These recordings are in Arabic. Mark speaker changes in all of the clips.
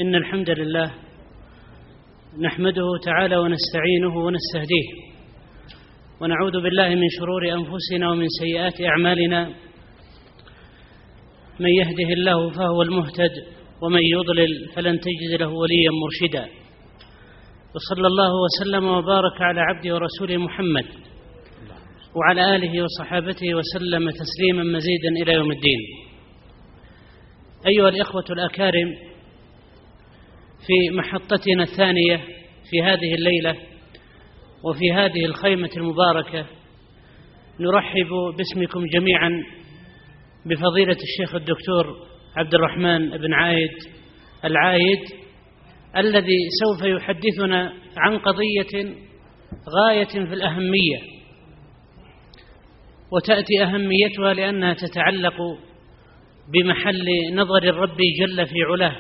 Speaker 1: إن الحمد لله نحمده تعالى ونستعينه ونستهديه ونعوذ بالله من شرور أنفسنا ومن سيئات أعمالنا. من يهده الله فهو المهتد ومن يضلل فلن تجد له وليا مرشدا. وصلى الله وسلم وبارك على عبده ورسوله محمد وعلى آله وصحابته وسلم تسليما مزيدا إلى يوم الدين. أيها الإخوة الأكارم، في محطتنا الثانية في هذه الليلة وفي هذه الخيمة المباركة نرحب باسمكم جميعا بفضيلة الشيخ الدكتور عبد الرحمن بن عايد العايد، الذي سوف يحدثنا عن قضية غاية في الأهمية، وتأتي أهميتها لأنها تتعلق بمحل نظر الرب جل في علاه،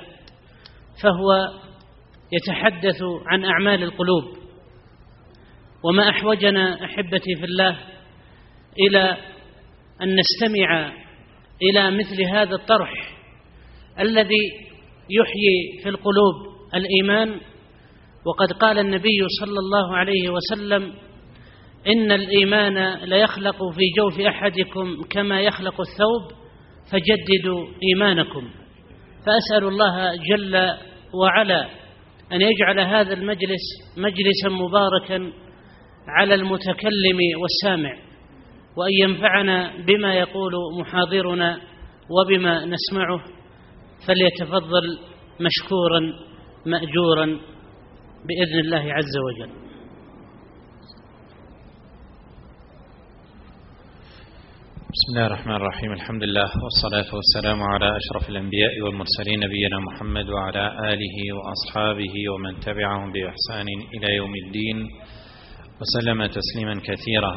Speaker 1: فهو يتحدث عن أعمال القلوب. وما أحوجنا أحبتي في الله إلى أن نستمع إلى مثل هذا الطرح الذي يحيي في القلوب الإيمان. وقد قال النبي صلى الله عليه وسلم: إن الإيمان ليخلق في جوف أحدكم كما يخلق الثوب فجددوا إيمانكم. فأسأل الله جل وعلا أن يجعل هذا المجلس مجلسا مباركا على المتكلم والسامع، وأن ينفعنا بما يقول محاضرنا وبما نسمعه، فليتفضل مشكورا مأجورا بإذن الله عز وجل.
Speaker 2: بسم الله الرحمن الرحيم. الحمد لله والصلاة والسلام على أشرف الأنبياء والمرسلين نبينا محمد وعلى آله وأصحابه ومن تبعهم بإحسان إلى يوم الدين وسلم تسليما كثيرا.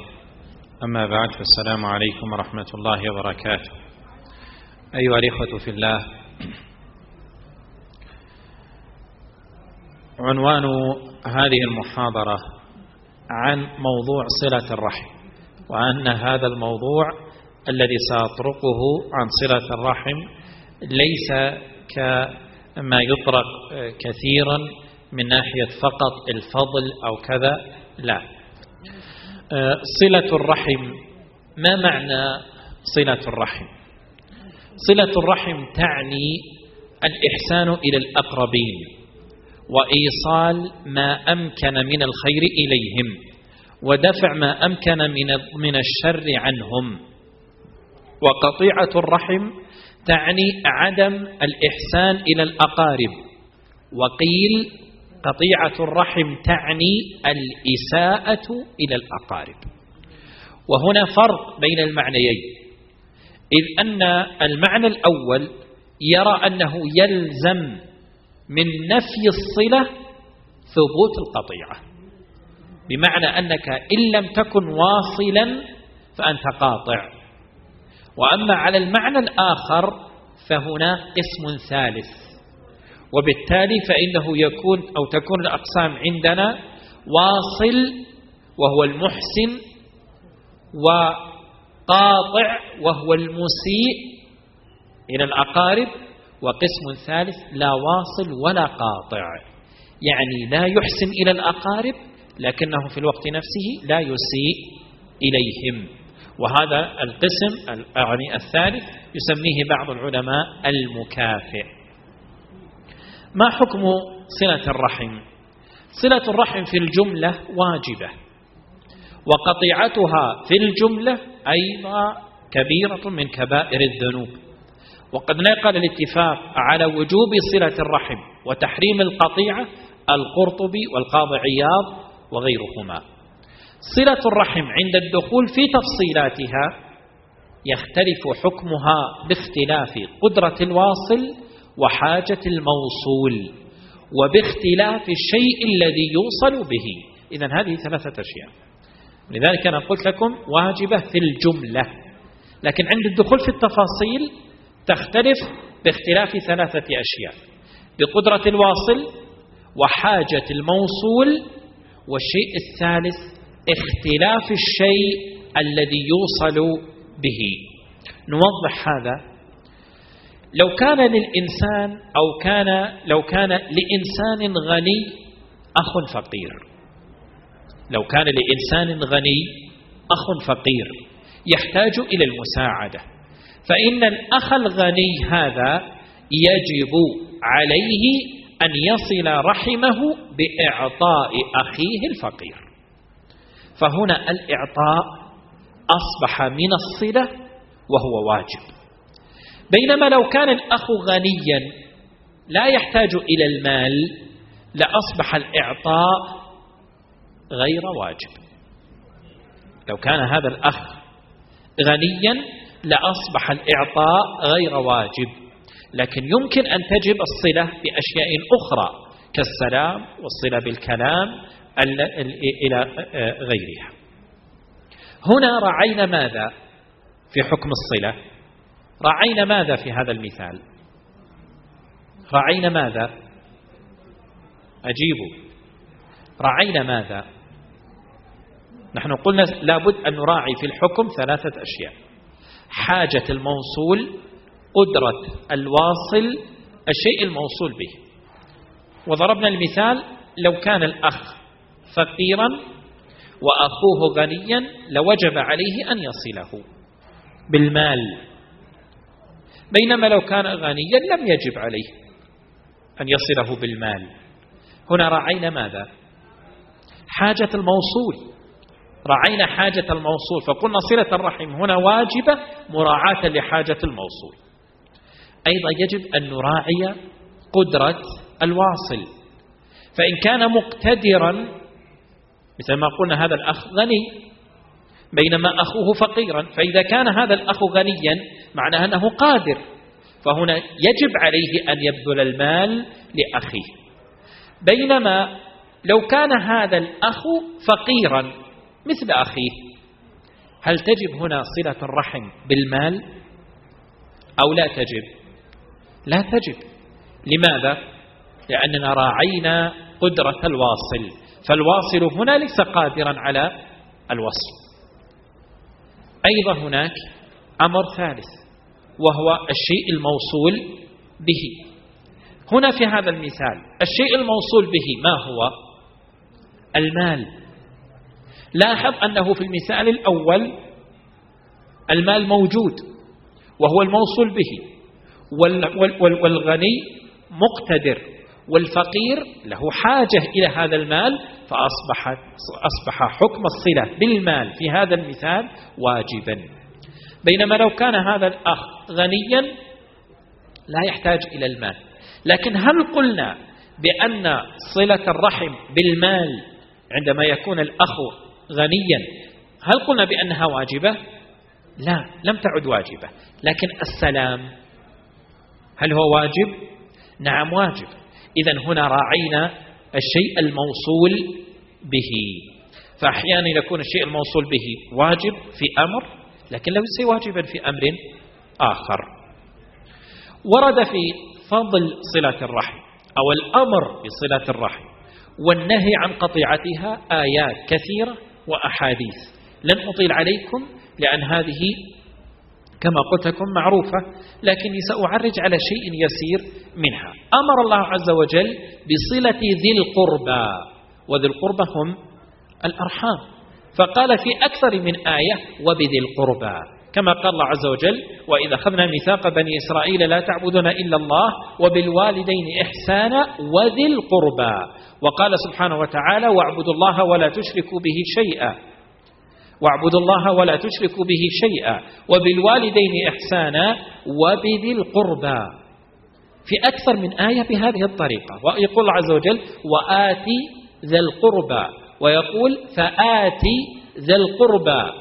Speaker 2: أما بعد، فالسلام عليكم ورحمة الله وبركاته. أيها الإخوة في الله، عنوان هذه المحاضرة عن موضوع صلة الرحم، وأن هذا الموضوع الذي سأطرقه عن صلة الرحم ليس كما يطرق كثيرا من ناحية فقط الفضل أو كذا، لا. صلة الرحم، ما معنى صلة الرحم؟ صلة الرحم تعني الإحسان إلى الأقربين وإيصال ما أمكن من الخير إليهم ودفع ما أمكن من الشر عنهم. وقطيعة الرحم تعني عدم الإحسان إلى الأقارب، وقيل قطيعة الرحم تعني الإساءة إلى الأقارب. وهنا فرق بين المعنيين، إذ أن المعنى الأول يرى أنه يلزم من نفي الصلة ثبوت القطيعة، بمعنى أنك إن لم تكن واصلا فأنت قاطع. وأما على المعنى الآخر فهناك قسم ثالث، وبالتالي فإنه يكون أو تكون الأقسام عندنا واصل وهو المحسن، وقاطع وهو المسيء إلى الأقارب، وقسم ثالث لا واصل ولا قاطع، يعني لا يحسن إلى الأقارب لكنه في الوقت نفسه لا يسيء إليهم. وهذا القسم يعني الثالث يسميه بعض العلماء المكافئ. ما حكم صلة الرحم؟ صلة الرحم في الجملة واجبة، وقطيعتها في الجملة أيضا كبيرة من كبائر الذنوب. وقد نقل الاتفاق على وجوب صلة الرحم وتحريم القطيعة القرطبي والقاضي عياض وغيرهما. صلة الرحم عند الدخول في تفصيلاتها يختلف حكمها باختلاف قدرة الواصل وحاجة الموصول، وباختلاف الشيء الذي يوصل به. إذن هذه ثلاثة أشياء، لذلك أنا قلت لكم واجبة في الجملة، لكن عند الدخول في التفاصيل تختلف باختلاف ثلاثة أشياء: بقدرة الواصل وحاجة الموصول، والشيء الثالث اختلاف الشيء الذي يوصل به. نوضح هذا. لو كان للإنسان لو كان لإنسان غني أخ فقير، لو كان لإنسان غني أخ فقير يحتاج إلى المساعدة، فإن الأخ الغني هذا يجب عليه أن يصل رحمه بإعطاء أخيه الفقير، فهنا الإعطاء أصبح من الصلة وهو واجب. بينما لو كان الأخ غنيا لا يحتاج إلى المال لأصبح الإعطاء غير واجب. لو كان هذا الأخ غنيا لأصبح الإعطاء غير واجب، لكن يمكن أن تجب الصلة بأشياء أخرى كالسلام والصلة بالكلام إلى غيرها. هنا رعينا ماذا في حكم الصلة؟ رعينا ماذا في هذا المثال؟ رعينا ماذا؟ أجيبوا، رعينا ماذا؟ نحن قلنا لابد أن نراعي في الحكم ثلاثة أشياء: حاجة الموصول، قدرة الواصل، الشيء الموصول به. وضربنا المثال: لو كان الأخ فقيرا وأخوه غنيا لوجب عليه أن يصله بالمال، بينما لو كان غنيا لم يجب عليه أن يصله بالمال. هنا رعينا ماذا؟ حاجة الموصول، رعينا حاجة الموصول، فقلنا صلة الرحم هنا واجبة مراعاة لحاجة الموصول. أيضا يجب أن نراعي قدرة الواصل، فإن كان مقتدرا مثل ما قلنا هذا الأخ غني بينما أخوه فقيرا، فإذا كان هذا الأخ غنيا معناه أنه قادر، فهنا يجب عليه أن يبذل المال لأخيه. بينما لو كان هذا الأخ فقيرا مثل أخيه، هل تجب هنا صلة الرحم بالمال أو لا تجب؟ لا تجب. لماذا؟ لأننا راعينا قدرة الواصل، فالواصل هنا ليس قادرا على الوصل. أيضا هناك أمر ثالث وهو الشيء الموصول به. هنا في هذا المثال الشيء الموصول به ما هو؟ المال. لاحظ أنه في المثال الأول المال موجود وهو الموصول به، والغني مقتدر، والفقير له حاجة إلى هذا المال، فأصبح حكم الصلة بالمال في هذا المثال واجبا. بينما لو كان هذا الأخ غنيا لا يحتاج إلى المال، لكن هل قلنا بأن صلة الرحم بالمال عندما يكون الأخ غنيا هل قلنا بأنها واجبة؟ لا، لم تعد واجبة. لكن السلام هل هو واجب؟ نعم واجب. إذن هنا راعينا الشيء الموصول به، فأحيانا يكون الشيء الموصول به واجب في أمر لكن ليس واجبا في أمر آخر. ورد في فضل صلة الرحم أو الأمر بصلة الرحم والنهي عن قطيعتها آيات كثيرة وأحاديث، لن أطيل عليكم لأن هذه كما قلت لكم معروفة، لكني سأعرج على شيء يسير منها. أمر الله عز وجل بصلة ذي القربى، وذي القربى هم الأرحام، فقال في أكثر من آية وبذي القربى، كما قال الله عز وجل: وإذا أخذنا ميثاق بني إسرائيل لا تعبدون إلا الله وبالوالدين إحسانا وذي القربى. وقال سبحانه وتعالى: واعبدوا الله ولا تشركوا به شيئا، واعبدوا الله ولا تشركوا به شيئا وبالوالدين إحسانا وبذي القربى، في أكثر من آية بهذه الطريقة. ويقول الله عز وجل: وآتي ذا القربى، ويقول: فآتي ذا القربى،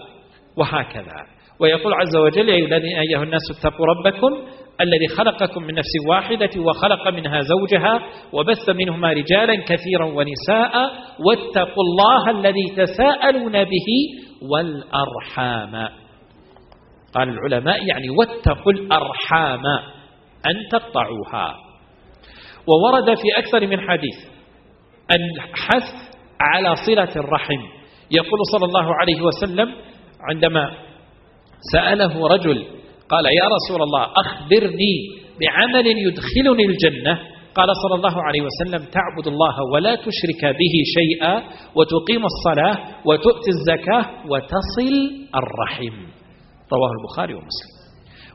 Speaker 2: وهكذا. ويقول عز وجل: يا أيها الناس اتقوا ربكم الذي خلقكم من نفس واحدة وخلق منها زوجها وبث منهما رجالا كثيرا ونساء واتقوا الله الذي تساءلون به والأرحام. قال العلماء يعني واتقوا الأرحام أن تقطعوها. وورد في أكثر من حديث الحث على صلة الرحم. يقول صلى الله عليه وسلم عندما سأله رجل قال: يا رسول الله أخبرني بعمل يدخلني الجنة، قال صلى الله عليه وسلم: تعبد الله ولا تشرك به شيئا، وتقيم الصلاة، وتؤتي الزكاة، وتصل الرحم. رواه البخاري ومسلم.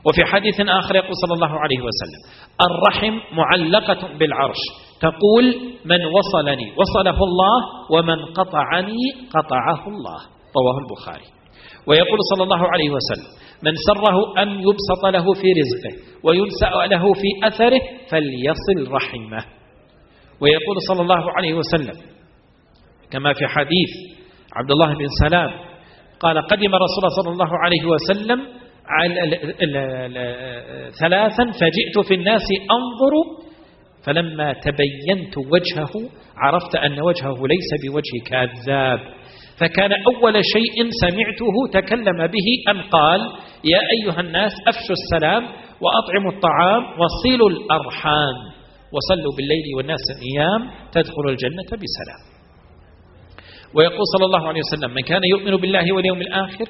Speaker 2: وفي حديث آخر يقول صلى الله عليه وسلم: الرحم معلقة بالعرش، تقول: من وصلني وصله الله، ومن قطعني قطعه الله. رواه البخاري. ويقول صلى الله عليه وسلم: من سره أن يبسط له في رزقه وينسأ له في أثره فليصل رحمه. ويقول صلى الله عليه وسلم كما في حديث عبد الله بن سلام قال: قدم رسول الله صلى الله عليه وسلم ثلاثا فجئت في الناس أنظر، فلما تبينت وجهه عرفت أن وجهه ليس بوجه كذاب، فكان أول شيء سمعته تكلم به أن قال: يا أيها الناس أفشوا السلام وأطعموا الطعام وصلوا الأرحام وصلوا بالليل والناس نيام تدخلوا الجنة بسلام. ويقول صلى الله عليه وسلم: من كان يؤمن بالله واليوم الآخر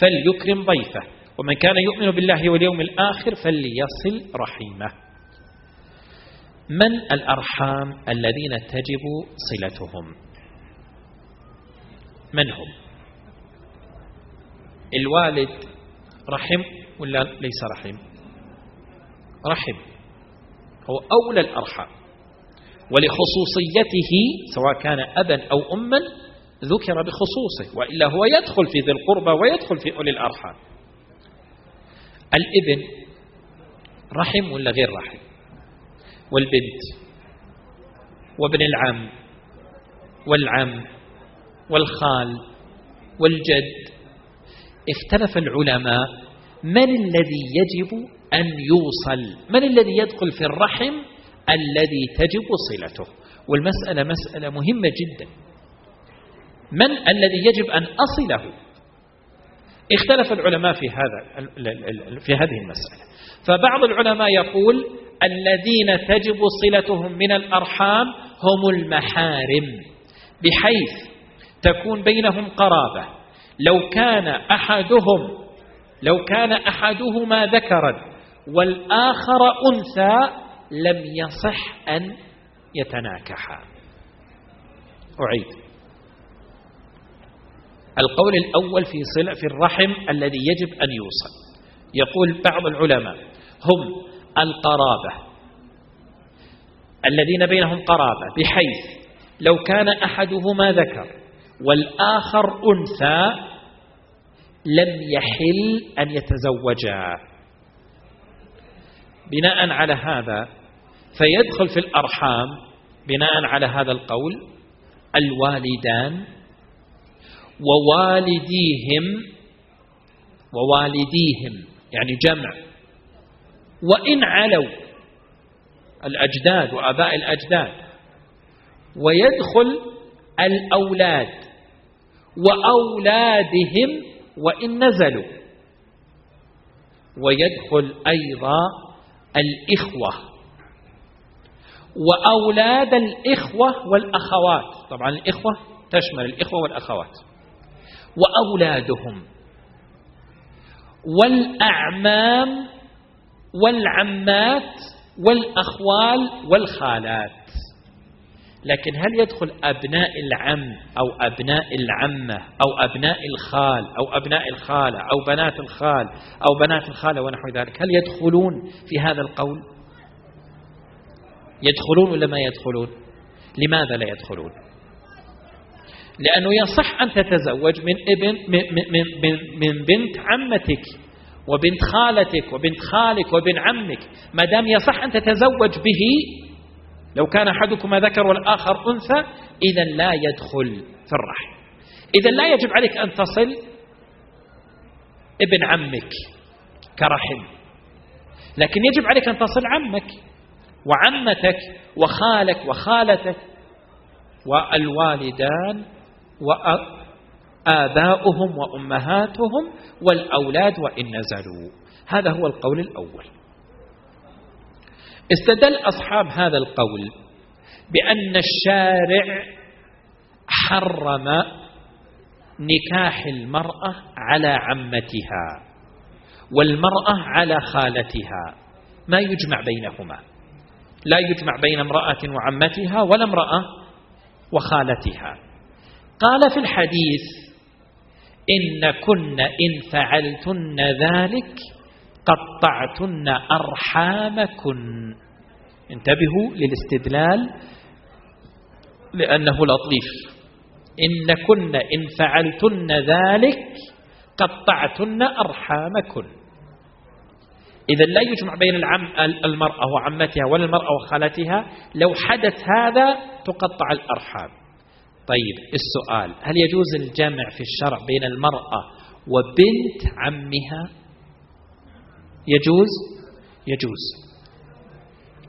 Speaker 2: فليكرم ضيفه، ومن كان يؤمن بالله واليوم الآخر فليصل رحمه. من الأرحام الذين تجب صلتهم؟ من هم؟ الوالد رحم ولا ليس رحم؟ رحم، هو أولى الأرحام، ولخصوصيته سواء كان أبا أو أما ذكر بخصوصه، وإلا هو يدخل في ذي القربى ويدخل في أولي الأرحام. الابن رحم ولا غير رحم؟ والبنت وابن العم والعم والخال والجد. اختلف العلماء من الذي يجب أن يوصل، من الذي يدخل في الرحم الذي تجب صلته. والمسألة مسألة مهمة جدا، من الذي يجب أن أصله؟ اختلف العلماء في هذه المسألة. فبعض العلماء يقول الذين تجب صلتهم من الأرحام هم المحارم، بحيث تكون بينهم قرابة. لو كان أحدهما ذكرا والآخر أنثى لم يصح أن يتناكحا. أعيد: القول الأول في الرحم الذي يجب أن يوصل، يقول بعض العلماء هم القرابة، الذين بينهم قرابة، بحيث لو كان أحدهما ذكر والآخر أنثى لم يحل أن يتزوجا. بناء على هذا فيدخل في الأرحام بناء على هذا القول الوالدان ووالديهم يعني جمع، وإن علوا الأجداد وآباء الأجداد، ويدخل الأولاد وأولادهم وإن نزلوا، ويدخل أيضا الإخوة وأولاد الإخوة والأخوات. طبعا الإخوة تشمل الإخوة والأخوات، وأولادهم والأعمام والعمات والأخوال والخالات. لكن هل يدخل أبناء العم أو أبناء العمة أو أبناء الخال أو أبناء الخالة أو بنات الخال أو بنات الخالة ونحو ذلك؟ هل يدخلون في هذا القول؟ يدخلون ولا ما يدخلون؟ لماذا لا يدخلون؟ لأنه يصح أن تتزوج من بنت عمتك وبنت خالتك وبنت خالك وبن عمك، ما دام يصح أن تتزوج به. لو كان أحدكما ذكر والآخر أنثى إذا لا يدخل في الرحم. إذا لا يجب عليك أن تصل ابن عمك كرحم، لكن يجب عليك أن تصل عمك وعمتك وخالك وخالتك والوالدان وآباؤهم وأمهاتهم والأولاد وإن نزلوا. هذا هو القول الأول. استدل أصحاب هذا القول بأن الشارع حرم نكاح المرأة على عمتها والمرأة على خالتها ما يجمع بينهما، لا يجمع بين امرأة وعمتها ولا امرأة وخالتها. قال في الحديث: إن كن إن فعلتن ذلك قطعتن أرحامكن. انتبهوا للاستدلال لأنه لطيف. إن كن إن فعلتن ذلك قطعتن أرحامكن. إذا لا يجمع بين المرأة وعمتها ولا المرأة وخالتها، لو حدث هذا تقطع الأرحام. طيب السؤال: هل يجوز الجمع في الشرع بين المرأة وبنت عمها؟ يجوز.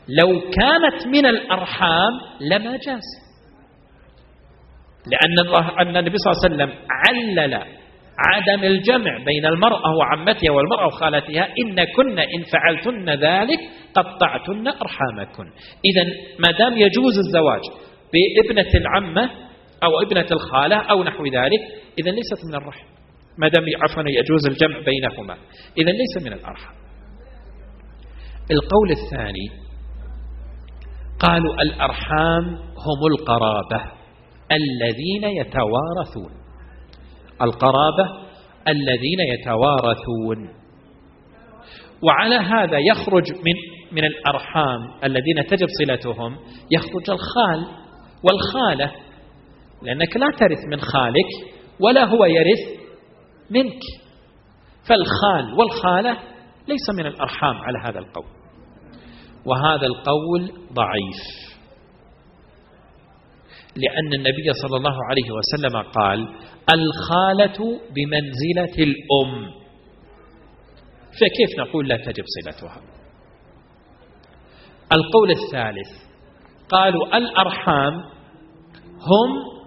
Speaker 2: لو كانت من الأرحام لما جاز، لأن النبي صلى الله عليه وسلم علل عدم الجمع بين المرأة وعمتها والمرأة وخالتها: إن كن إن فعلتن ذلك قطعتن أرحامكن. إذا ما دام يجوز الزواج بابنة العمة أو ابنة الخالة أو نحو ذلك، إذا ليست من الرحم. ما دام يجوز الجمع بينهما، إذا ليس من الأرحام. القول الثاني قالوا: الأرحام هم القرابة الذين يتوارثون. القرابة الذين يتوارثون. وعلى هذا يخرج من الأرحام الذين تجب صلتهم يخرج الخال والخالة، لأنك لا ترث من خالك ولا هو يرث منك، فالخال والخالة ليس من الأرحام على هذا القول. وهذا القول ضعيف، لأن النبي صلى الله عليه وسلم قال: الخالة بمنزلة الأم، فكيف نقول لا تجب صلتها؟ القول الثالث قالوا: الأرحام هم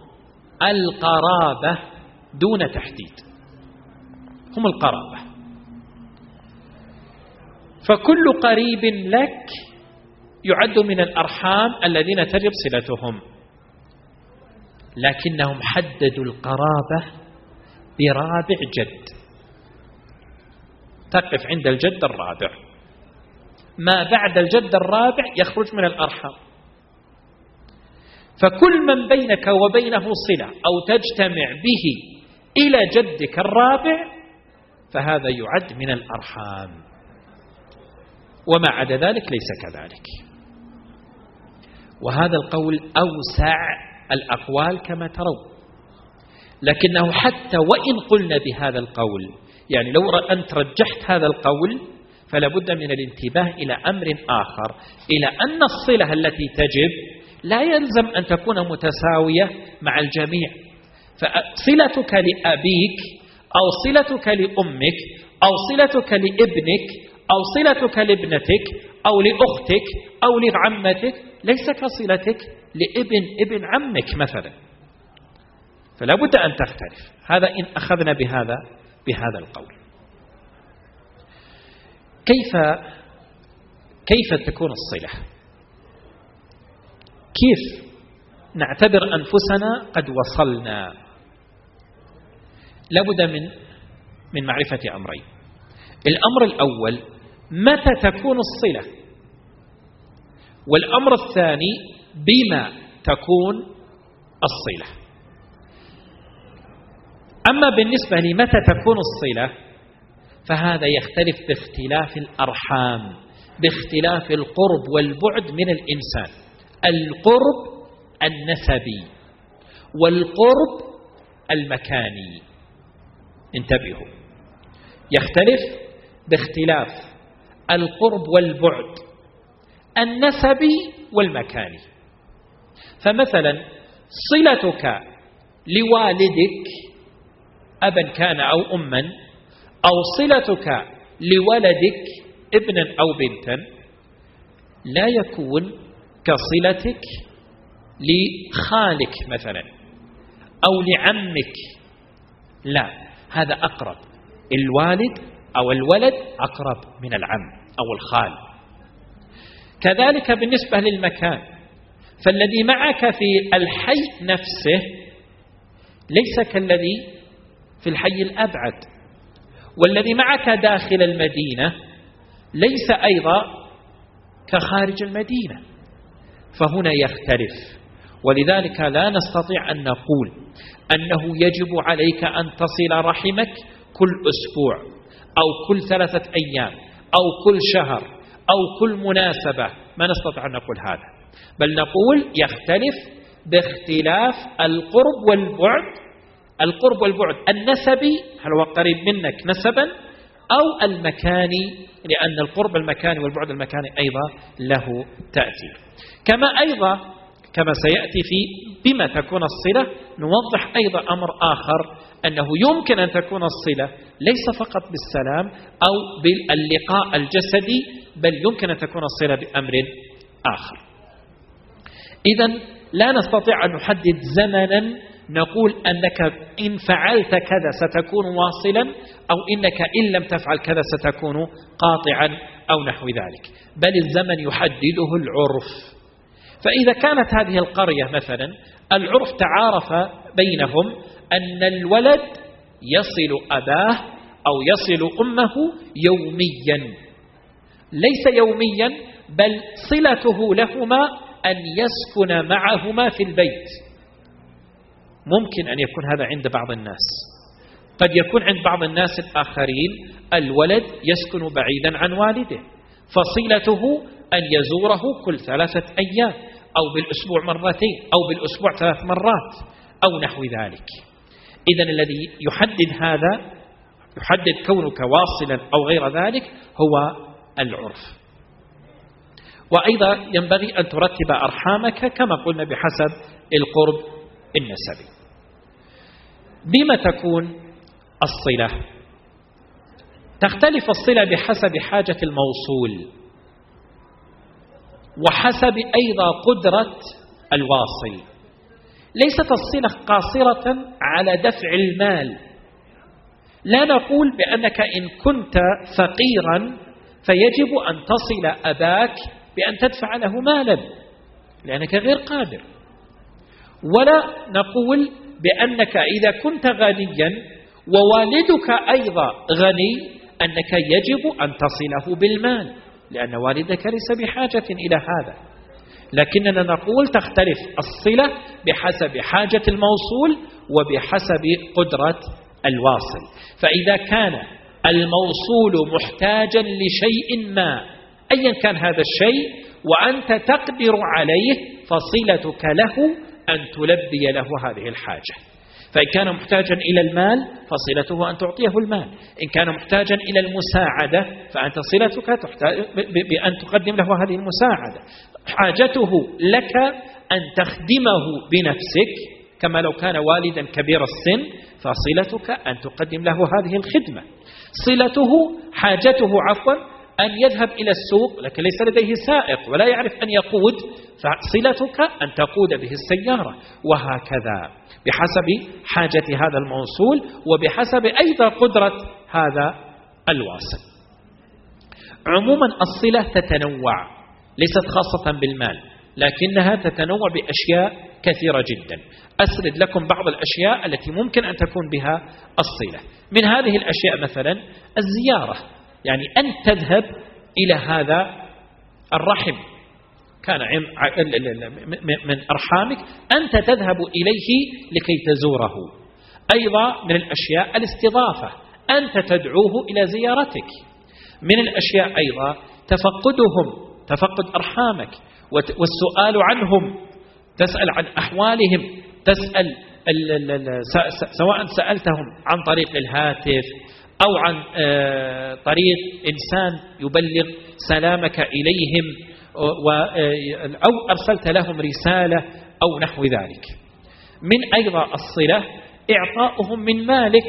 Speaker 2: القرابة دون تحديد، هم القرابة، فكل قريب لك يعد من الأرحام الذين تجب صلتهم، لكنهم حددوا القرابة برابع جد، تقف عند الجد الرابع، ما بعد الجد الرابع يخرج من الأرحام. فكل من بينك وبينه صلة أو تجتمع به إلى جدك الرابع فهذا يعد من الأرحام، وما عدا ذلك ليس كذلك. وهذا القول أوسع الأقوال كما ترون، لكنه حتى وإن قلنا بهذا القول، يعني لو أنت رجحت هذا القول، فلا بد من الانتباه إلى أمر آخر، إلى أن الصلة التي تجب لا يلزم أن تكون متساوية مع الجميع. فصلتك لأبيك أو صلتك لأمك أو صلتك لابنك أو صلتك لابنتك أو لأختك أو لعمتك ليس كصلتك ابن عمك مثلا، فلا بد أن تختلف. هذا إن أخذنا بهذا القول. كيف تكون الصلة؟ كيف نعتبر أنفسنا قد وصلنا؟ لابد من معرفة أمرين. الأمر الأول: متى تكون الصلة؟ والأمر الثاني: بما تكون الصلة. أما بالنسبة لمتى تكون الصلة فهذا يختلف باختلاف الأرحام، باختلاف القرب والبعد من الإنسان. القرب النسبي والقرب المكاني، انتبهوا، يختلف باختلاف القرب والبعد النسبي والمكاني. فمثلا صلتك لوالدك أبا كان أو أما، أو صلتك لولدك ابنا أو بنتا، لا يكون كصلتك لخالك مثلا أو لعمك، لا، هذا أقرب، الوالد أو الولد أقرب من العم أو الخال. كذلك بالنسبة للمكان، فالذي معك في الحي نفسه ليس كالذي في الحي الأبعد، والذي معك داخل المدينة ليس أيضا كخارج المدينة، فهنا يختلف. ولذلك لا نستطيع أن نقول أنه يجب عليك أن تصل رحمك كل أسبوع أو كل 3 أيام أو كل شهر أو كل مناسبة، ما نستطيع أن نقول هذا، بل نقول يختلف باختلاف القرب والبعد. القرب والبعد النسبي، هل هو قريب منك نسبا، أو المكاني، لأن القرب المكاني والبعد المكاني أيضا له تأثير. كما سيأتي في بما تكون الصلة، نوضح أيضا أمر آخر، أنه يمكن أن تكون الصلة ليس فقط بالسلام أو باللقاء الجسدي، بل يمكن أن تكون الصلة بأمر آخر. إذن لا نستطيع أن نحدد زمنا نقول أنك إن فعلت كذا ستكون واصلا، أو إنك إن لم تفعل كذا ستكون قاطعا أو نحو ذلك، بل الزمن يحدده العرف. فإذا كانت هذه القرية مثلا العرف تعارف بينهم أن الولد يصل أباه أو يصل أمه يوميا، ليس يوميا بل صلته لهما أن يسكن معهما في البيت. ممكن أن يكون هذا عند بعض الناس، قد يكون عند بعض الناس الآخرين الولد يسكن بعيدا عن والده، فصلته أن يزوره كل 3 أيام أو بالأسبوع 2 مرتين أو بالأسبوع 3 مرات أو نحو ذلك. إذن الذي يحدد كونك واصلا أو غير ذلك هو العرف. وأيضا ينبغي أن ترتب أرحامك كما قلنا بحسب القرب النسبي. بما تكون الصلة؟ تختلف الصلة بحسب حاجة الموصول، وحسب أيضا قدرة الواصل. ليست الصلة قاصرة على دفع المال، لا نقول بأنك إن كنت فقيرا فيجب أن تصل أباك بأن تدفع له مالا لأنك غير قادر، ولا نقول بأنك إذا كنت غنيا ووالدك أيضا غني أنك يجب أن تصله بالمال، لأن والدك ليس بحاجة إلى هذا. لكننا نقول تختلف الصلة بحسب حاجة الموصول وبحسب قدرة الواصل. فإذا كان الموصول محتاجا لشيء ما أيا كان هذا الشيء وأنت تقدر عليه، فصلتك له أن تلبي له هذه الحاجة. فإن كان محتاجا إلى المال فصلته أن تعطيه المال، إن كان محتاجا إلى المساعدة فأنت صلتك بأن تقدم له هذه المساعدة. حاجته لك أن تخدمه بنفسك، كما لو كان والدا كبير السن فصلتك أن تقدم له هذه الخدمة. حاجته أن يذهب إلى السوق لكن ليس لديه سائق ولا يعرف أن يقود، فصلتك أن تقود به السيارة، وهكذا بحسب حاجة هذا الموصول وبحسب أيضا قدرة هذا الواصل. عموما الصلة تتنوع، ليست خاصة بالمال، لكنها تتنوع بأشياء كثيرة جدا. أسرد لكم بعض الأشياء التي ممكن أن تكون بها الصلة. من هذه الأشياء مثلا الزيارة، يعني أن تذهب إلى هذا الرحم كان من أرحامك، أنت تذهب إليه لكي تزوره. أيضا من الأشياء الاستضافة، أنت تدعوه إلى زيارتك. من الأشياء أيضا تفقد أرحامك والسؤال عنهم، تسأل عن أحوالهم، تسأل سواء سألتهم عن طريق الهاتف أو عن طريق إنسان يبلغ سلامك إليهم، أو أرسلت لهم رسالة أو نحو ذلك. من أيضا الصلة إعطاؤهم من مالك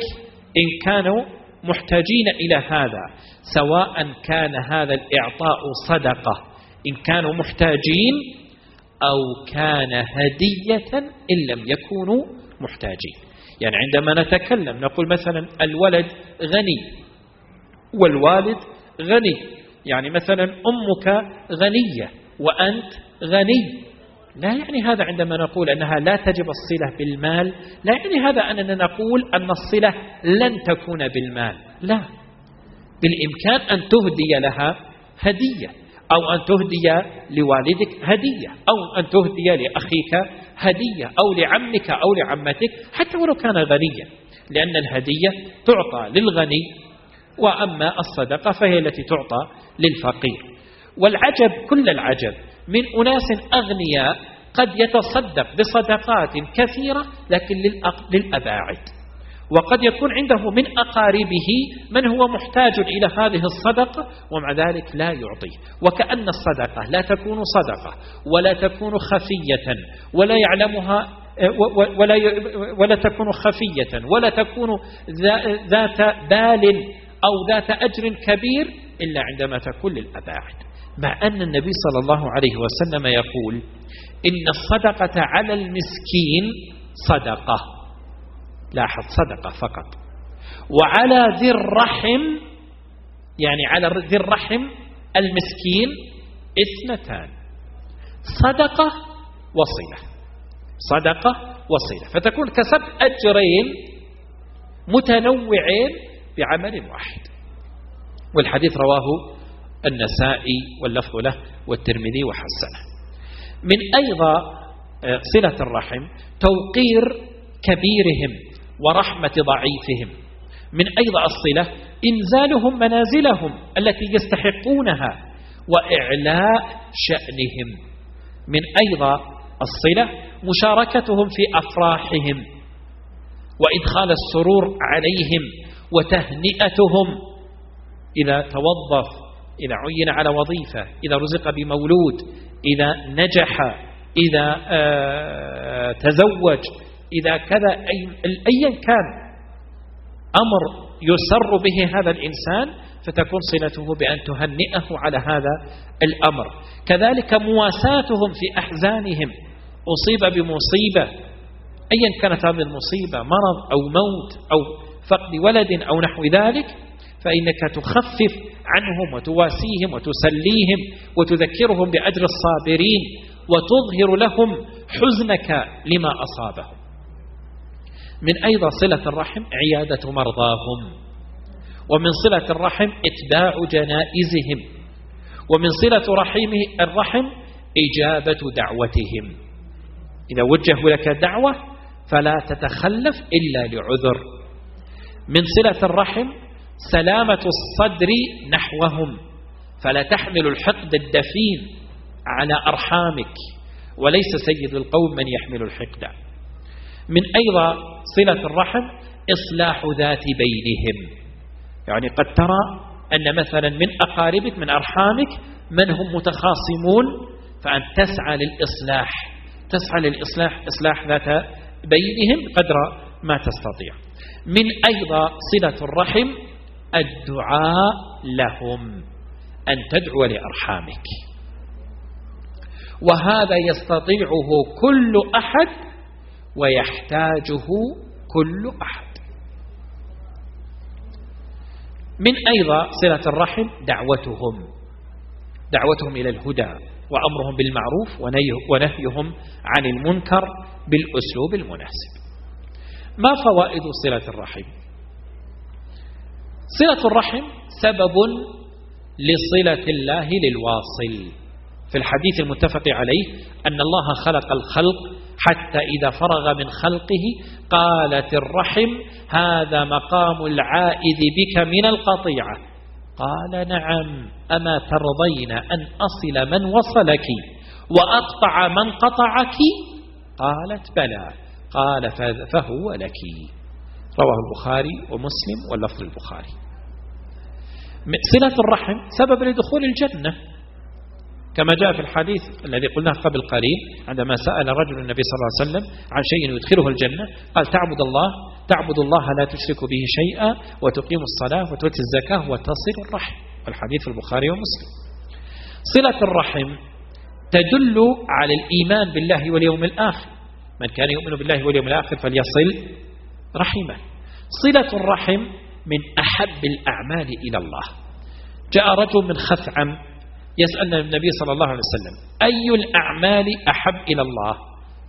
Speaker 2: إن كانوا محتاجين إلى هذا، سواء كان هذا الإعطاء صدقة إن كانوا محتاجين أو كان هدية إن لم يكونوا محتاجين. يعني عندما نتكلم نقول مثلا الولد غني والوالد غني، يعني مثلا أمك غنية وأنت غني، لا يعني هذا عندما نقول أنها لا تجب الصلة بالمال، لا يعني هذا أننا نقول أن الصلة لن تكون بالمال، لا، بالإمكان أن تهدي لها هدية أو أن تهدي لوالدك هدية، أو أن تهدي لأخيك هدية، أو لعمك أو لعمتك حتى ولو كان غنيا، لأن الهدية تعطى للغني، وأما الصدقة فهي التي تعطى للفقير. والعجب كل العجب من أناس أغنياء قد يتصدق بصدقات كثيرة لكن للأباعد، وقد يكون عنده من أقاربه من هو محتاج إلى هذه الصدقة ومع ذلك لا يعطيه، وكأن الصدقة لا تكون صدقة ولا تكون خفية ولا يعلمها ولا تكون خفية ولا تكون ذات بال أو ذات أجر كبير إلا عندما تكون للأباعد، مع أن النبي صلى الله عليه وسلم يقول إن الصدقة على المسكين صدقة، لاحظ صدقة فقط، وعلى ذي الرحم يعني على ذي الرحم المسكين اثنتان، صدقة وصلة، صدقة وصلة، فتكون كسب أجرين متنوعين بعمل واحد. والحديث رواه النسائي واللفظ له والترمذي وحسنه. من أيضا صلة الرحم توقير كبيرهم ورحمة ضعيفهم، من أيضا الصلة إنزالهم منازلهم التي يستحقونها وإعلاء شأنهم، من أيضا الصلة مشاركتهم في أفراحهم وإدخال السرور عليهم وتهنئتهم، إذا توظف، إذا عين على وظيفة، إذا رزق بمولود، إذا نجح، إذا تزوج، إذا كذا، أيا كان أمر يسر به هذا الإنسان فتكون صلته بأن تهنئه على هذا الأمر. كذلك مواساتهم في أحزانهم، أصيب بمصيبة أيا كانت هذه المصيبة، مرض أو موت أو فقد ولد أو نحو ذلك، فإنك تخفف عنهم وتواسيهم وتسليهم وتذكرهم بأجر الصابرين وتظهر لهم حزنك لما أصابهم. من أيضا صلة الرحم عيادة مرضاهم، ومن صلة الرحم إتباع جنائزهم، ومن صلة الرحم إجابة دعوتهم، إذا وجهوا لك دعوة فلا تتخلف إلا لعذر. من صلة الرحم سلامة الصدر نحوهم، فلا تحمل الحقد الدفين على أرحامك، وليس سيد القوم من يحمل الحقد. من أيضا صلة الرحم إصلاح ذات بينهم، يعني قد ترى أن مثلا من أقاربك من أرحامك من هم متخاصمون، فأن تسعى للإصلاح، إصلاح ذات بينهم قدر ما تستطيع. من أيضا صلة الرحم الدعاء لهم، أن تدعو لأرحامك، وهذا يستطيعه كل أحد ويحتاجه كل أحد. من أيضا صلة الرحم دعوتهم إلى الهدى وأمرهم بالمعروف ونهيهم عن المنكر بالأسلوب المناسب. ما فوائد صلة الرحم؟ صلة الرحم سبب لصلة الله للواصل، في الحديث المتفق عليه أن الله خلق الخلق حتى إذا فرغ من خلقه قالت الرحم هذا مقام العائد بك من القطيعة، قال نعم، أما ترضين أن أصل من وصلك وأقطع من قطعك؟ قالت بلى، قال فهو لك. رواه البخاري ومسلم واللفظ البخاري. صلة الرحم سبب لدخول الجنة، كما جاء في الحديث الذي قلناه قبل قليل عندما سأل رجل النبي صلى الله عليه وسلم عن شيء يدخله الجنة، قال تعبد الله لا تشرك به شيئا وتقيم الصلاة وتؤتي الزكاة وتصل الرحم، والحديث في البخاري ومسلم. صلة الرحم تدل على الإيمان بالله واليوم الآخر، من كان يؤمن بالله واليوم الآخر فليصل رحمه. صلة الرحم من أحب الأعمال إلى الله. جاء رجل من خثعم يسأل النبي صلى الله عليه وسلم أي الأعمال أحب إلى الله؟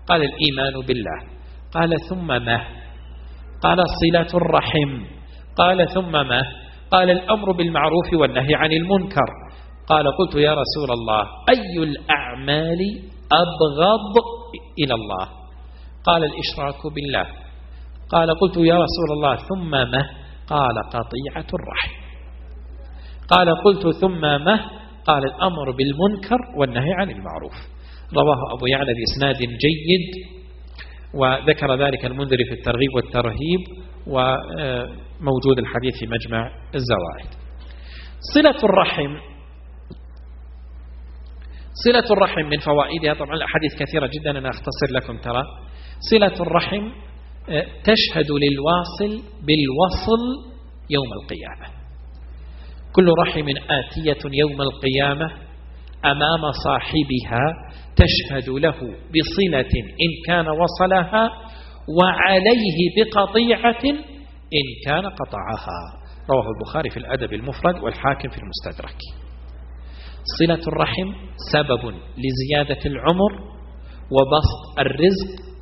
Speaker 2: قال الإيمان بالله. قال ثم ما؟ قال صلة الرحم. قال ثم ما؟ قال الأمر بالمعروف والنهي عن المنكر. قال قلت يا رسول الله أي الأعمال أبغض إلى الله؟ قال الإشراك بالله. قال قلت يا رسول الله ثم ما؟ قال قطيعة الرحم. قال قلت ثم ما؟ قال الأمر بالمنكر والنهي عن المعروف. رواه أبو يعلى بإسناد جيد، وذكر ذلك المنذري في الترغيب والترهيب، وموجود الحديث في مجمع الزوائد. صلة الرحم من فوائدها، طبعا الأحاديث كثيرة جدا، أنا أختصر لكم. ترى صلة الرحم تشهد للواصل بالوصل يوم القيامة. كل رحم آتية يوم القيامة أمام صاحبها تشهد له بصلة إن كان وصلها، وعليه بقطيعة إن كان قطعها. رواه البخاري في الأدب المفرد والحاكم في المستدرك. صلة الرحم سبب لزيادة العمر وبسط الرزق.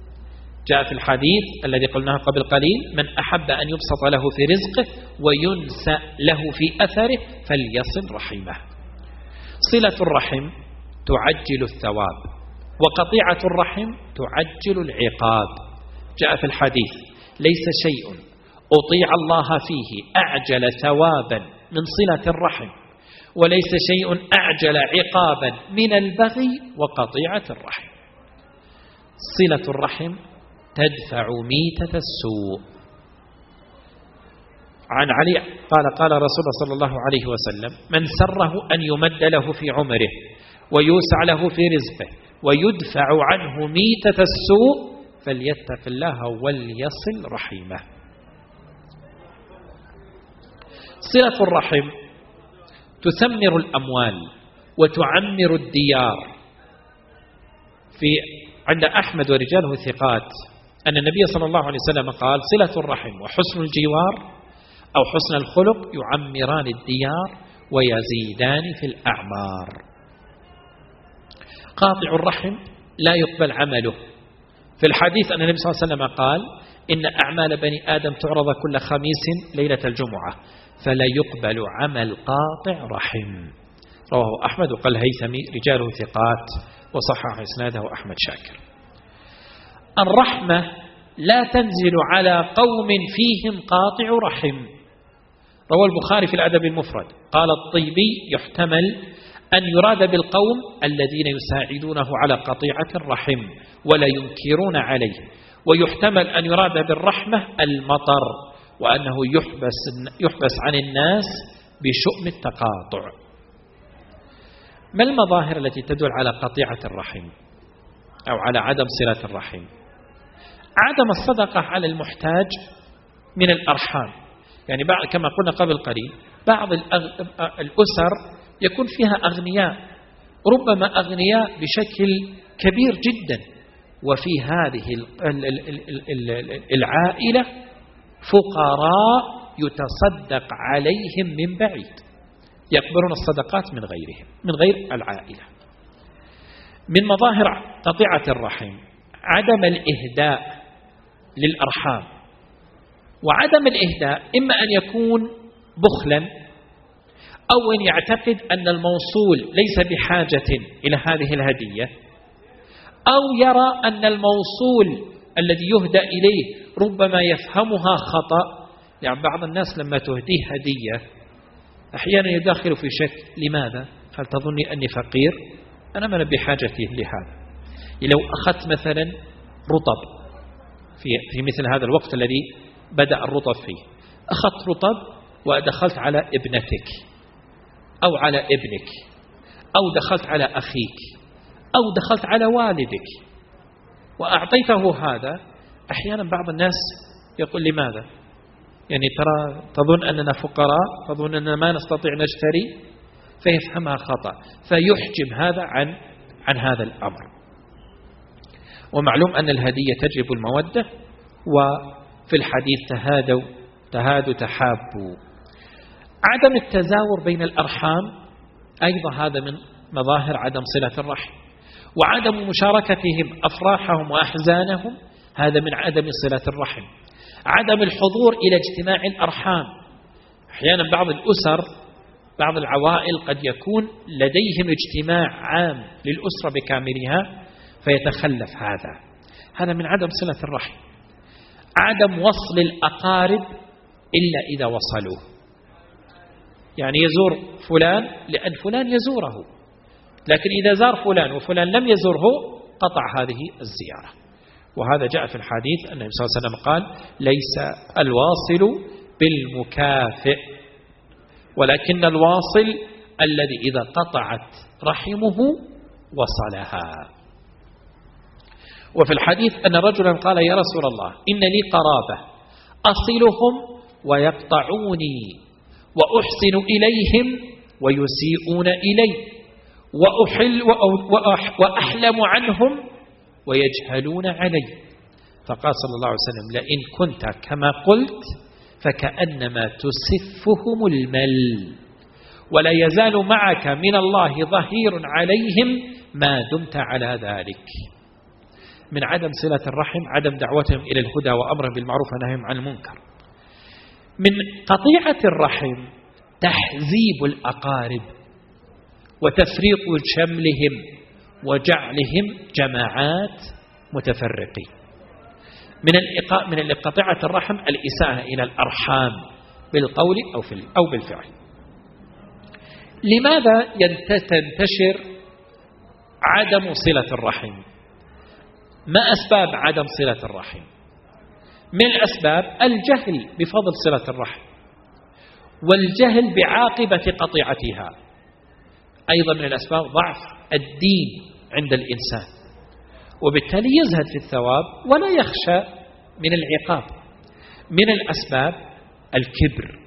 Speaker 2: جاء في الحديث الذي قلناه قبل قليل: من أحب أن يبسط له في رزقه وينسأ له في أثره فليصل رحمه. صلة الرحم تعجل الثواب، وقطيعة الرحم تعجل العقاب. جاء في الحديث: ليس شيء أطيع الله فيه أعجل ثوابا من صلة الرحم، وليس شيء أعجل عقابا من البغي وقطيعة الرحم. صلة الرحم تدفع ميتة السوء. عن علي قال رسول الله صلى الله عليه وسلم: من سره أن يمد له في عمره ويوسع له في رزقه ويدفع عنه ميتة السوء فليتق الله وليصل رحمه. صلة الرحم تثمر الأموال وتعمر الديار. عند أحمد ورجاله ثقات أن النبي صلى الله عليه وسلم قال: صلة الرحم وحسن الجوار أو حسن الخلق يعمران الديار ويزيدان في الأعمار. قاطع الرحم لا يقبل عمله. في الحديث أن النبي صلى الله عليه وسلم قال: إن أعمال بني آدم تعرض كل خميس ليلة الجمعة فلا يقبل عمل قاطع رحم. رواه أحمد وقال الهيثمي رجاله ثقات وصحح إسناده أحمد شاكر. الرحمة لا تنزل على قوم فيهم قاطع رحم. روى البخاري في الأدب المفرد قال الطيبي: يحتمل أن يراد بالقوم الذين يساعدونه على قطيعة الرحم ولا ينكرون عليه، ويحتمل أن يراد بالرحمة المطر، وأنه يحبس عن الناس بشؤم التقاطع. ما المظاهر التي تدل على قطيعة الرحم أو على عدم صلة الرحم؟ عدم الصدقة على المحتاج من الأرحام. يعني كما قلنا قبل قليل بعض الأسر يكون فيها أغنياء، ربما أغنياء بشكل كبير جدا، وفي هذه العائلة فقراء يتصدق عليهم من بعيد، يقبلون الصدقات من غيرهم، من غير العائلة. من مظاهر قطيعة الرحم عدم الإهداء للأرحام. وعدم الإهداء إما أن يكون بخلا، أو أن يعتقد أن الموصول ليس بحاجة إلى هذه الهدية، أو يرى أن الموصول الذي يهدى إليه ربما يفهمها خطأ. يعني بعض الناس لما تهديه هدية أحيانا يدخل في شك: لماذا؟ هل تظني أني فقير؟ أنا ما بحاجتي لهذا. لو أخذت مثلا رطب في مثل هذا الوقت الذي بدأ الرطب فيه، أخذت رطب ودخلت على ابنتك أو على ابنك أو دخلت على أخيك أو دخلت على والدك وأعطيته هذا، أحيانا بعض الناس يقول: لماذا؟ يعني ترى تظن أننا فقراء، تظن أننا ما نستطيع نشتري، فيفهمها خطأ، فيحجم هذا عن هذا الأمر. ومعلوم أن الهدية تجلب المودة، وفي الحديث تهادوا تحابوا. عدم التزاور بين الأرحام أيضا هذا من مظاهر عدم صلة الرحم. وعدم مشاركتهم أفراحهم وأحزانهم هذا من عدم صلة الرحم. عدم الحضور إلى اجتماع الأرحام. أحيانا بعض الأسر بعض العوائل قد يكون لديهم اجتماع عام للأسرة بكاملها فيتخلف هذا من عدم صلة الرحم. عدم وصل الأقارب إلا إذا وصلوه، يعني يزور فلان لأن فلان يزوره، لكن إذا زار فلان وفلان لم يزوره قطع هذه الزيارة. وهذا جاء في الحديث أن النبي صلى الله عليه وسلم قال: ليس الواصل بالمكافئ، ولكن الواصل الذي إذا قطعت رحمه وصلها. وفي الحديث أن رجلا قال: يا رسول الله، إن لي قرابة أصلهم ويقطعوني وأحسن إليهم ويسيئون إلي وأحلم عنهم ويجهلون علي. فقال صلى الله عليه وسلم: لئن كنت كما قلت فكأنما تسفهم المل، ولا يزال معك من الله ظهير عليهم ما دمت على ذلك. من عدم صلة الرحم عدم دعوتهم إلى الهدى وأمرهم بالمعروف ونهيهم عن المنكر. من قطيعة الرحم تحزيب الأقارب وتفريق شملهم وجعلهم جماعات متفرقين. من قطيعة الرحم الإساءة إلى الأرحام بالقول أو بالفعل. لماذا تنتشر عدم صلة الرحم؟ ما أسباب عدم صلة الرحم؟ من الأسباب الجهل بفضل صلة الرحم، والجهل بعاقبة قطيعتها. أيضا من الأسباب ضعف الدين عند الإنسان، وبالتالي يزهد في الثواب ولا يخشى من العقاب. من الأسباب الكبر.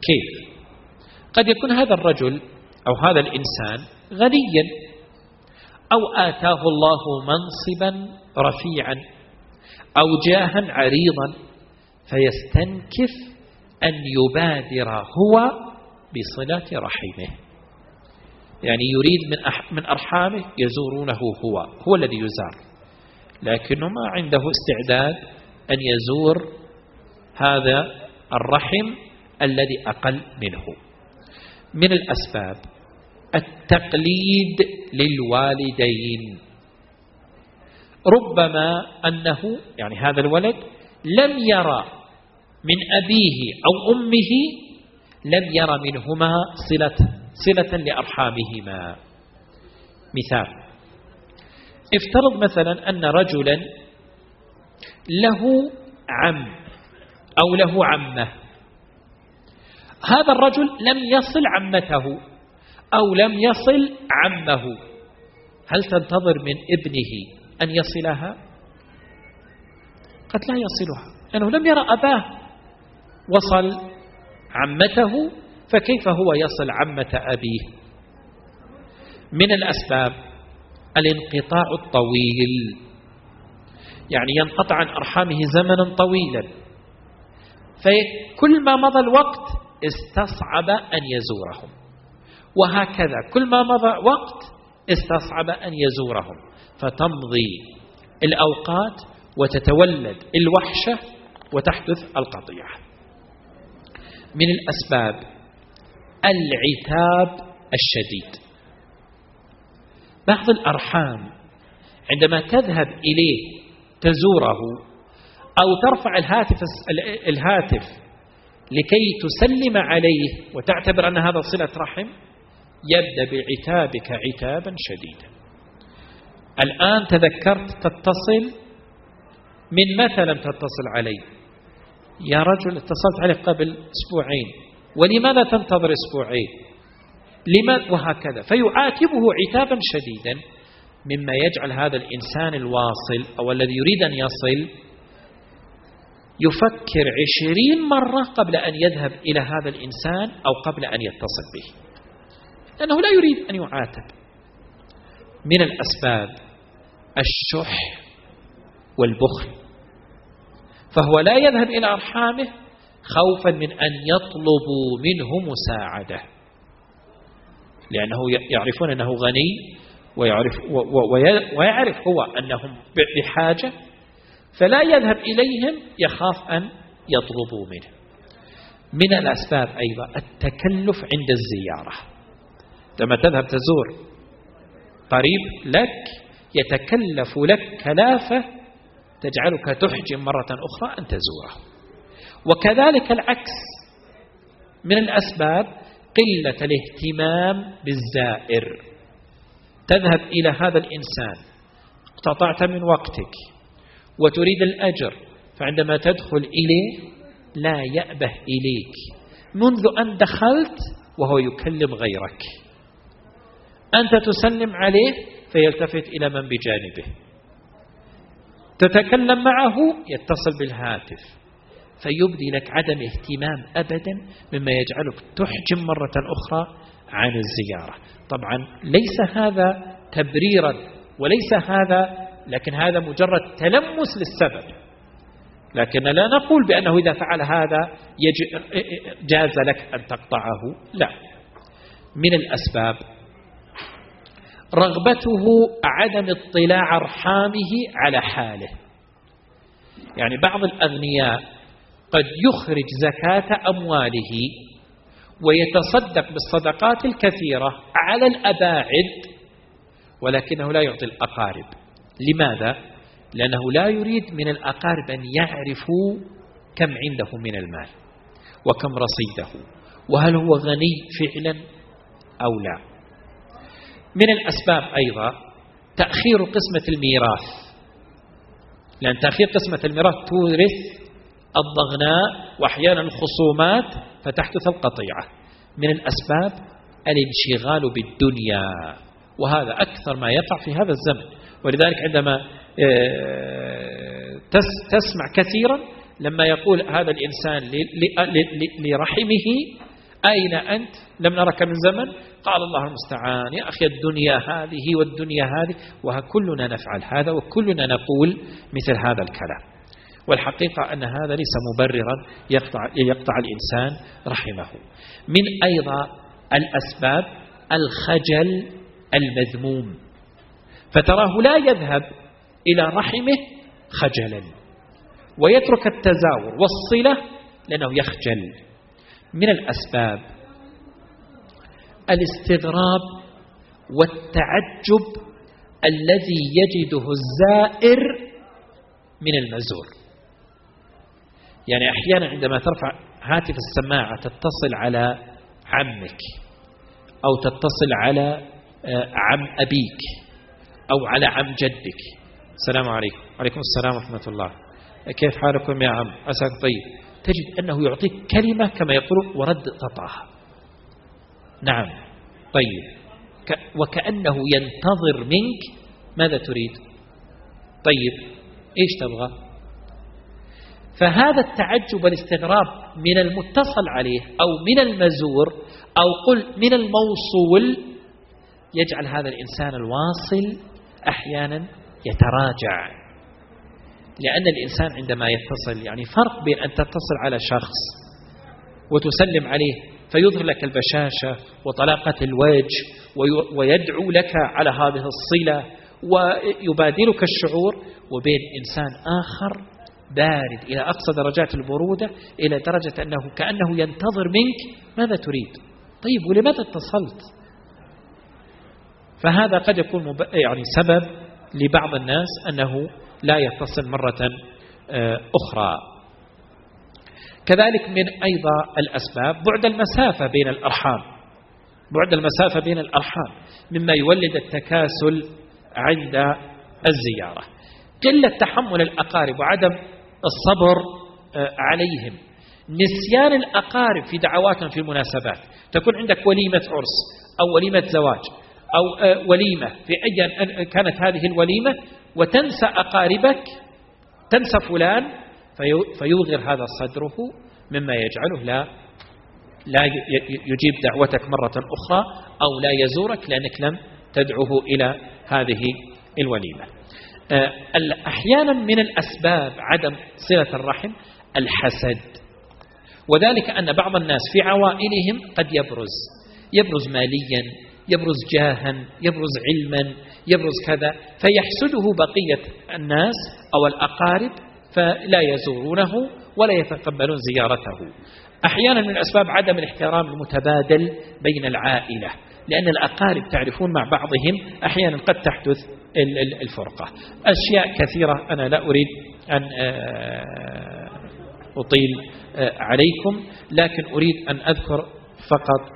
Speaker 2: كيف؟ قد يكون هذا الرجل أو هذا الإنسان غنيا، أو آتاه الله منصبا رفيعا أو جاها عريضا، فيستنكف أن يبادر هو بصلة رحمه، يعني يريد من أرحامه يزورونه، هو الذي يزار، لكنه ما عنده استعداد أن يزور هذا الرحم الذي أقل منه. من الأسباب التقليد للوالدين. ربما أنه يعني هذا الولد لم يرى من أبيه أو أمه، لم يرى منهما صلة لأرحامهما. مثال: افترض مثلا أن رجلا له عم أو له عمة، هذا الرجل لم يصل عمته أو لم يصل عمه، هل تنتظر من ابنه أن يصلها؟ قد لا يصلها، لأنه لم يرى أباه وصل عمته، فكيف هو يصل عمة أبيه؟ من الأسباب الانقطاع الطويل، يعني ينقطع عن أرحامه زمنا طويلا، فكل ما مضى الوقت استصعب أن يزورهم، وهكذا كل ما مضى وقت استصعب أن يزورهم، فتمضي الأوقات وتتولد الوحشة وتحدث القطيعة. من الأسباب العتاب الشديد. بعض الأرحام عندما تذهب إليه تزوره أو ترفع الهاتف لكي تسلم عليه وتعتبر أن هذا صلة رحم، يبدأ بعتابك عتابا شديدا. الآن تذكرت تتصل، من متى لم تتصل علي؟ يا رجل اتصلت عليك قبل أسبوعين، ولماذا تنتظر أسبوعين؟ لماذا؟ وهكذا، فيعاتبه عتابا شديدا، مما يجعل هذا الإنسان الواصل أو الذي يريد أن يصل يفكر 20 مرة قبل أن يذهب إلى هذا الإنسان أو قبل أن يتصل به، لأنه لا يريد أن يعاتب. من الأسباب الشح والبخل، فهو لا يذهب إلى أرحامه خوفا من أن يطلبوا منه مساعدة، لأنه يعرفون أنه غني ويعرف هو أنهم بحاجة، فلا يذهب إليهم يخاف أن يطلبوا منه. من الأسباب أيضا التكلف عند الزيارة. لما تذهب تزور قريب لك يتكلف لك كلافة تجعلك تحجم مرة أخرى أن تزوره. وكذلك العكس من الأسباب قلة الاهتمام بالزائر. تذهب إلى هذا الإنسان اقتطعت من وقتك وتريد الأجر، فعندما تدخل إليه لا يأبه إليك منذ أن دخلت وهو يكلم غيرك. أنت تسلم عليه فيلتفت إلى من بجانبه، تتكلم معه يتصل بالهاتف، فيبدي لك عدم اهتمام أبدا، مما يجعلك تحجم مرة أخرى عن الزيارة. طبعا ليس هذا تبريرا وليس هذا، لكن هذا مجرد تلمس للسبب، لكن لا نقول بأنه إذا فعل هذا جاز لك أن تقطعه، لا. من الأسباب رغبته عدم اطلاع أرحامه على حاله. يعني بعض الأغنياء قد يخرج زكاة أمواله ويتصدق بالصدقات الكثيرة على الأباعد، ولكنه لا يعطي الأقارب. لماذا؟ لأنه لا يريد من الأقارب أن يعرفوا كم عنده من المال وكم رصيده وهل هو غني فعلا أو لا. من الأسباب أيضا تأخير قسمة الميراث، لأن تأخير قسمة الميراث تورث الضغناء وأحيانا الخصومات فتحدث القطيعة. من الأسباب الانشغال بالدنيا، وهذا أكثر ما يقع في هذا الزمن. ولذلك عندما تسمع كثيرا لما يقول هذا الإنسان لرحمه أين أنت؟ لم نرك من زمن. قال الله المستعان، يا أخي الدنيا هذه والدنيا هذه. وكلنا نفعل هذا وكلنا نقول مثل هذا الكلام، والحقيقة أن هذا ليس مبررا يقطع الإنسان رحمه. من أيضا الأسباب الخجل المذموم، فتراه لا يذهب إلى رحمه خجلا ويترك التزاور والصلة لأنه يخجل. من الأسباب الاستغراب والتعجب الذي يجده الزائر من المزور. يعني أحيانا عندما ترفع هاتف السماعة تتصل على عمك أو تتصل على عم أبيك أو على عم جدك، السلام عليكم. وعليكم السلام ورحمة الله، كيف حالكم يا عم، عساك طيب. تجد أنه يعطيك كلمة كما يقول ورد قطعها، نعم طيب، وكأنه ينتظر منك ماذا تريد، طيب إيش تبغى. فهذا التعجب والاستغراب من المتصل عليه أو من المزور أو قل من الموصول يجعل هذا الإنسان الواصل أحيانا يتراجع. لأن الإنسان عندما يتصل، يعني فرق بين أن تتصل على شخص وتسلم عليه فيظهر لك البشاشة وطلاقة الوجه ويدعو لك على هذه الصلة ويبادلك الشعور، وبين إنسان آخر بارد إلى أقصى درجات البرودة إلى درجة أنه كأنه ينتظر منك ماذا تريد، طيب ولماذا اتصلت. فهذا قد يكون يعني سبب لبعض الناس أنه لا يتصل مرة أخرى. كذلك من أيضا الأسباب بعد المسافة بين الأرحام، بعد المسافة بين الأرحام مما يولد التكاسل عند الزيارة. قلة تحمل الأقارب وعدم الصبر عليهم، نسيان الأقارب في دعواتهم في المناسبات. تكون عندك وليمة عرس أو وليمة زواج أو وليمة في أي كانت هذه الوليمة وتنسى أقاربك، تنسى فلان، فيوغر هذا صدره مما يجعله لا يجيب دعوتك مرة أخرى أو لا يزورك لأنك لم تدعوه إلى هذه الوليمة. أحيانا من الأسباب عدم صلة الرحم الحسد، وذلك أن بعض الناس في عوائلهم قد يبرز ماليا، يبرز جاها، يبرز علما، يبرز كذا، فيحسده بقية الناس أو الأقارب فلا يزورونه ولا يتقبلون زيارته. أحيانا من أسباب عدم الاحترام المتبادل بين العائلة، لأن الأقارب تعرفون مع بعضهم أحيانا قد تحدث الفرقة. أشياء كثيرة أنا لا أريد أن أطيل عليكم، لكن أريد أن أذكر فقط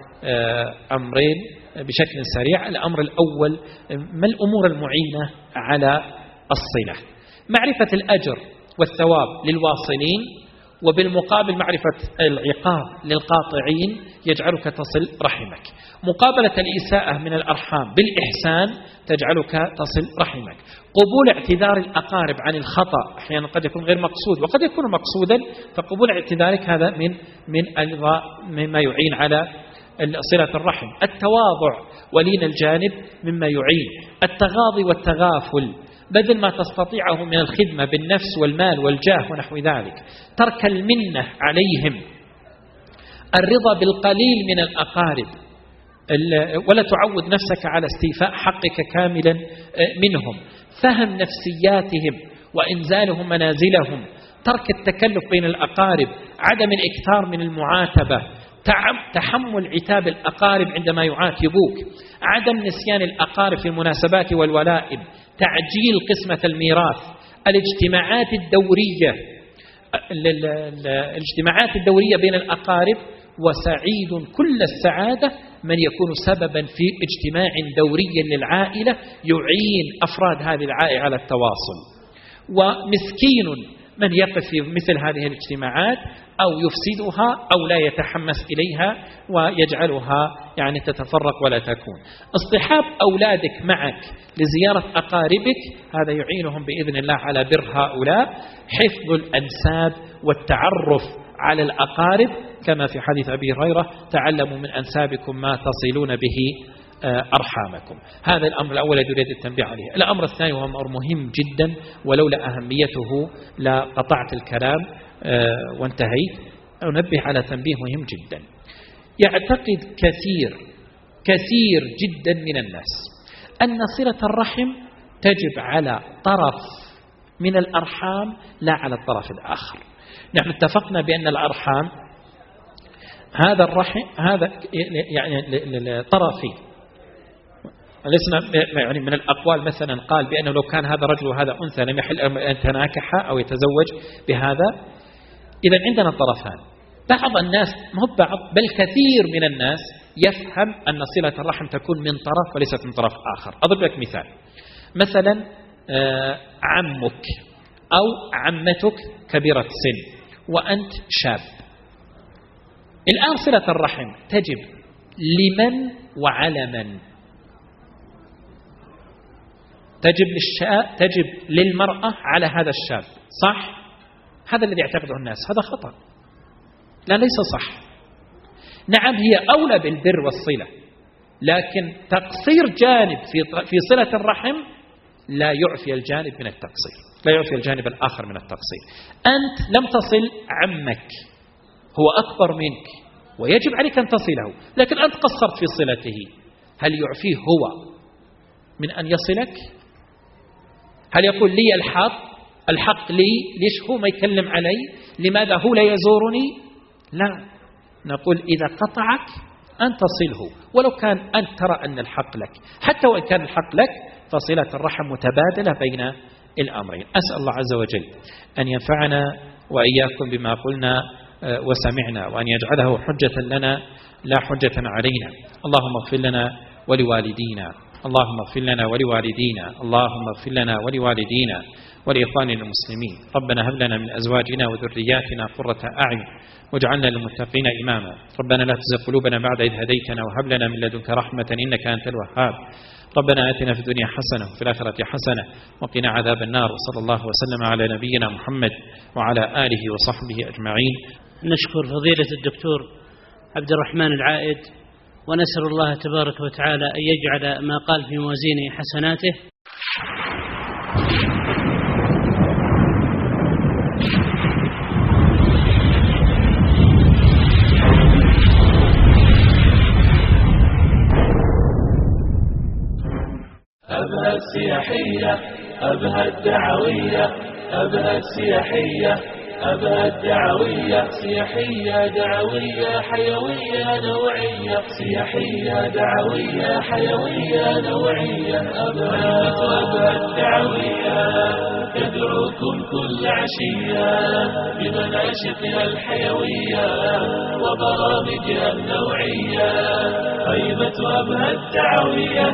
Speaker 2: أمرين بشكل سريع. الأمر الأول، ما الأمور المعينة على الصلة؟ معرفة الأجر والثواب للواصلين، وبالمقابل معرفة العقاب للقاطعين يجعلك تصل رحمك. مقابلة الإساءة من الأرحام بالإحسان تجعلك تصل رحمك. قبول اعتذار الأقارب عن الخطأ، أحيانا قد يكون غير مقصود وقد يكون مقصودا، فقبول اعتذارك هذا مما يعين على صلة الرحم. التواضع ولين الجانب مما يعين. التغاضي والتغافل، بذل ما تستطيعه من الخدمة بالنفس والمال والجاه ونحو ذلك. ترك المنة عليهم. الرضا بالقليل من الأقارب، ولا تعود نفسك على استيفاء حقك كاملا منهم. فهم نفسياتهم وإنزالهم منازلهم. ترك التكلف بين الأقارب. عدم الإكثار من المعاتبة. تحمل عتاب الأقارب عندما يعاتبوك. عدم نسيان الأقارب في المناسبات والولائم. تعجيل قسمة الميراث. الاجتماعات الدورية بين الأقارب. وسعيد كل السعادة من يكون سببا في اجتماع دوري للعائلة يعين أفراد هذه العائلة على التواصل. ومسكين من يقف في مثل هذه الاجتماعات أو يفسدها أو لا يتحمس إليها ويجعلها يعني تتفرق ولا تكون. اصطحاب أولادك معك لزيارة أقاربك، هذا يعينهم بإذن الله على بر هؤلاء. حفظ الأنساب والتعرف على الأقارب، كما في حديث أبي هريرة: تعلموا من أنسابكم ما تصلون به أرحامكم. هذا الأمر الأول الذي أريد التنبيه عليه. الأمر الثاني وهو أمر مهم جدا، ولولا أهميته لقطعت الكلام وانتهيت. أنبه على تنبيه مهم جدا. يعتقد كثير جدا من الناس أن صلة الرحم تجب على طرف من الأرحام لا على الطرف الآخر. نحن اتفقنا بأن الأرحام هذا الرحم هذا يعني طرفي. لسنا يعني من الأقوال مثلا قال بأنه لو كان هذا رجل وهذا أنثى لم يحل أن يتناكح أو يتزوج بهذا. إذا عندنا طرفان. بعض الناس، مو بعض بل كثير من الناس، يفهم أن صلة الرحم تكون من طرف وليست من طرف آخر. أضرب لك مثال. مثلا عمك أو عمتك كبيرة السن وأنت شاب. الآن صلة الرحم تجب لمن وعلى من؟ تجب للمرأة على هذا الشاب، صح؟ هذا الذي يعتقده الناس، هذا خطأ. لا، ليس صح. نعم هي أولى بالبر والصلة، لكن تقصير جانب في صلة الرحم لا يعفي الجانب من التقصير، لا يعفي الجانب الآخر من التقصير. أنت لم تصل عمك، هو أكبر منك ويجب عليك أن تصله، لكن أنت قصرت في صلته. هل يعفيه هو من أن يصلك؟ هل يقول لي الحق لي؟ ليش هو ما يكلم علي؟ لماذا هو لا يزورني؟ لا، نقول إذا قطعك أن تصله، ولو كان أنت ترى أن الحق لك. حتى وإن كان الحق لك فصلة الرحم متبادلة بين الأمرين. أسأل الله عز وجل أن ينفعنا وإياكم بما قلنا وسمعنا، وأن يجعله حجة لنا لا حجة علينا. اللهم اغفر لنا ولوالدينا، اللهم اغفر لنا ولوالدينا، اللهم اغفر لنا ولوالدينا ولإخواننا المسلمين. ربنا هب لنا من أزواجنا وذرياتنا قرة أعين واجعلنا للمتقين إماما. ربنا لا تزغ قلوبنا بعد إذ هديتنا وهب لنا من لدنك رحمة إنك أنت الوهاب. ربنا آتنا في الدنيا حسنة وفي الآخرة حسنة وقنا عذاب النار. وصلى الله وسلم على نبينا محمد وعلى آله وصحبه أجمعين.
Speaker 1: نشكر فضيلة الدكتور عبد الرحمن العائد، ونسأل الله تبارك وتعالى أن يجعل ما قال في موازين حسناته.
Speaker 3: أبهى السياحية، أبهى الدعوية، أبهى السياحية، أبهى الدعوية سياحية دعوية حيوية نوعية سياحية دعوية حيوية نوعية أبهى الدعوية تدعوكم كل عشية بمناشطها الحيوية وبرامجها النوعية. هيبة أبهى الدعوية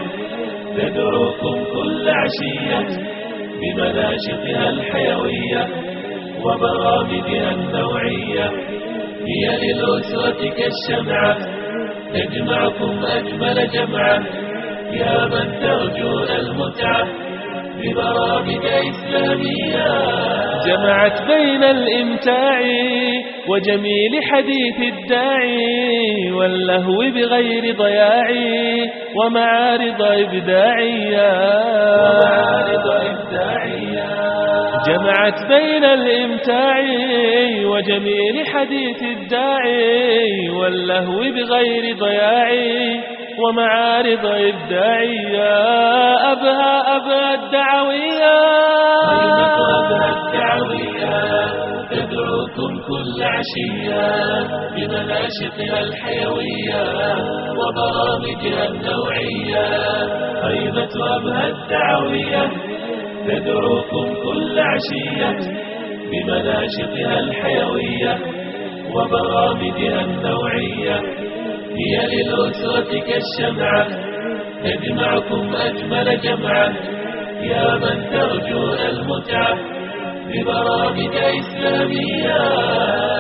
Speaker 3: تدعوكم كل عشية بمناشطها الحيوية وبرامجها النوعية. هي للأسرة كالشمعة تجمعكم أجمل جمعة يا من ترجون المتعة ببرامج إسلامية.
Speaker 4: جمعت بين الإمتاع وجميل حديث الداعي واللهو بغير ضياع ومعارض إبداعية. جمعت بين الإمتاع وجميل حديث الداعي واللهو بغير ضياع ومعارض إبداعية. أبهى الدعوية
Speaker 3: تدعوكم كل عشية بمناشطها الحيوية وبرامجها النوعية. هيبة أبهى الدعوية تدعوكم كل عشية بمناشطها الحيوية وبرامجها النوعية. هي للأسرة كالشمعة تجمعكم أجمل جمعة يا من ترجون المتعة ببرامج إسلامية.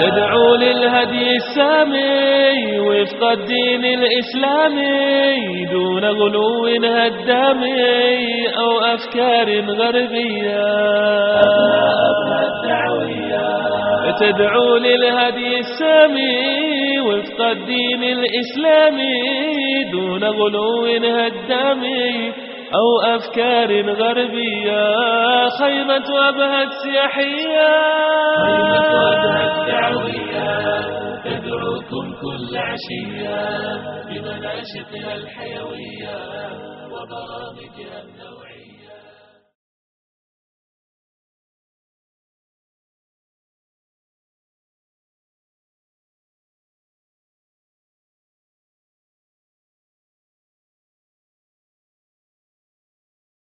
Speaker 4: تدعو للهدي السامي وفق الدين الإسلامي دون غلو هدامي أو أفكار غربية. تدعو للهدي السامي وفق الدين الإسلامي دون غلو هدامي أو أفكار غربية. خيمة أبهى السياحية
Speaker 3: تدعوكم كل عشية بمناشطها الحيوية وبرامجها